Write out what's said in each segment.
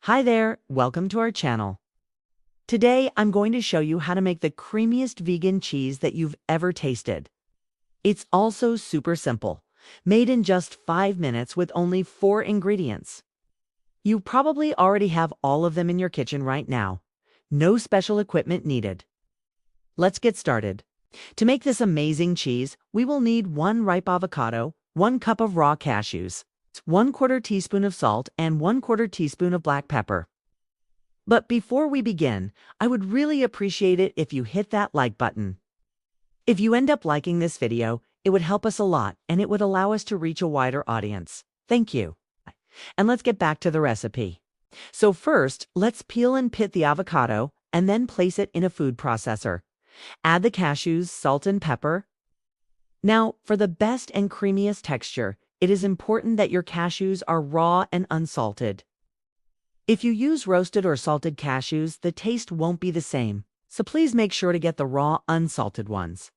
Hi there, welcome to our channel. Today I'm going to show you how to make the creamiest vegan cheese that you've ever tasted. It's also super simple, made in just 5 minutes with only 4 ingredients. You probably already have all of them in your kitchen right now. No special equipment needed. Let's get started. To make this amazing cheese, we will need 1 ripe avocado, 1 cup of raw cashews, 1/4 teaspoon of salt, and 1/4 teaspoon of black pepper. But before we begin, I would really appreciate it if you hit that like button. If you end up liking this video, it would help us a lot and it would allow us to reach a wider audience. Thank you. And let's get back to the recipe. So first, let's peel and pit the avocado and then place it in a food processor. Add the cashews, salt, and pepper. Now, for the best and creamiest texture, it is important that your cashews are raw and unsalted. If you use roasted or salted cashews, the taste won't be the same, so please make sure to get the raw, unsalted ones.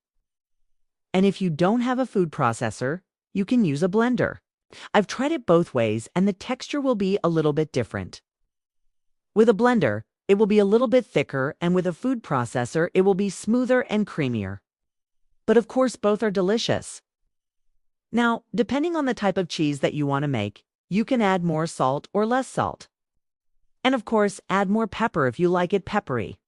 And if you don't have a food processor, you can use a blender. I've tried it both ways, and the texture will be a little bit different. With a blender, it will be a little bit thicker, and with a food processor, it will be smoother and creamier. But of course, both are delicious. Now, depending on the type of cheese that you want to make, you can add more salt or less salt. And of course, add more pepper if you like it peppery.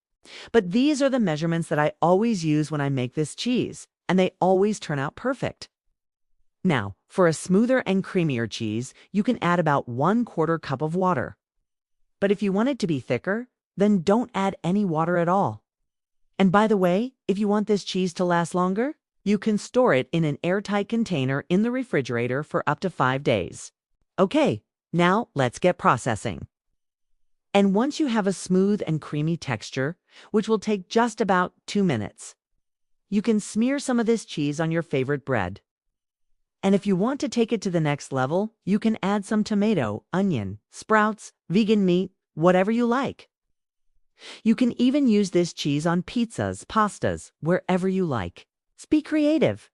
But these are the measurements that I always use when I make this cheese, and they always turn out perfect. Now, for a smoother and creamier cheese, you can add about 1/4 cup of water. But if you want it to be thicker, then don't add any water at all. And by the way, if you want this cheese to last longer, you can store it in an airtight container in the refrigerator for up to 5 days. Okay, now let's get processing. And once you have a smooth and creamy texture, which will take just about 2 minutes, you can smear some of this cheese on your favorite bread. And if you want to take it to the next level, you can add some tomato, onion, sprouts, vegan meat, whatever you like. You can even use this cheese on pizzas, pastas, wherever you like. Be creative.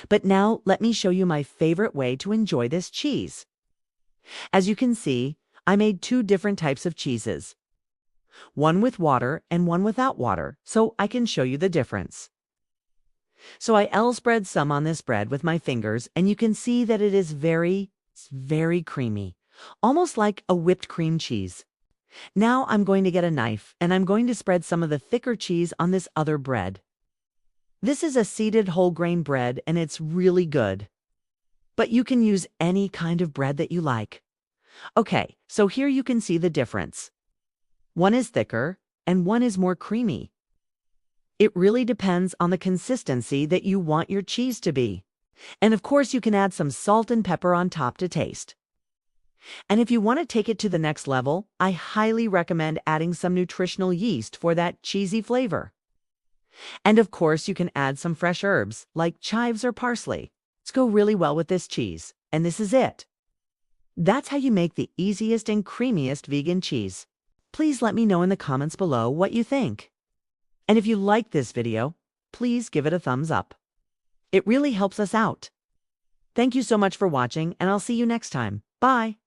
But now let me show you my favorite way to enjoy this cheese. As you can see, I made 2 different types of cheeses. One with water and one without water, so I can show you the difference. So I spread some on this bread with my fingers, and you can see that it is very creamy, almost like a whipped cream cheese. Now I'm going to get a knife, and I'm going to spread some of the thicker cheese on this other bread. This is a seeded whole grain bread, and it's really good. But you can use any kind of bread that you like. Okay, so here you can see the difference. One is thicker, and one is more creamy. It really depends on the consistency that you want your cheese to be. And of course, you can add some salt and pepper on top to taste. And if you want to take it to the next level, I highly recommend adding some nutritional yeast for that cheesy flavor. And of course, you can add some fresh herbs like chives or parsley. It's go really well with this cheese, and this is it. That's how you make the easiest and creamiest vegan cheese. Please let me know in the comments below what you think. And if you like this video, please give it a thumbs up. It really helps us out. Thank you so much for watching, and I'll see you next time. Bye!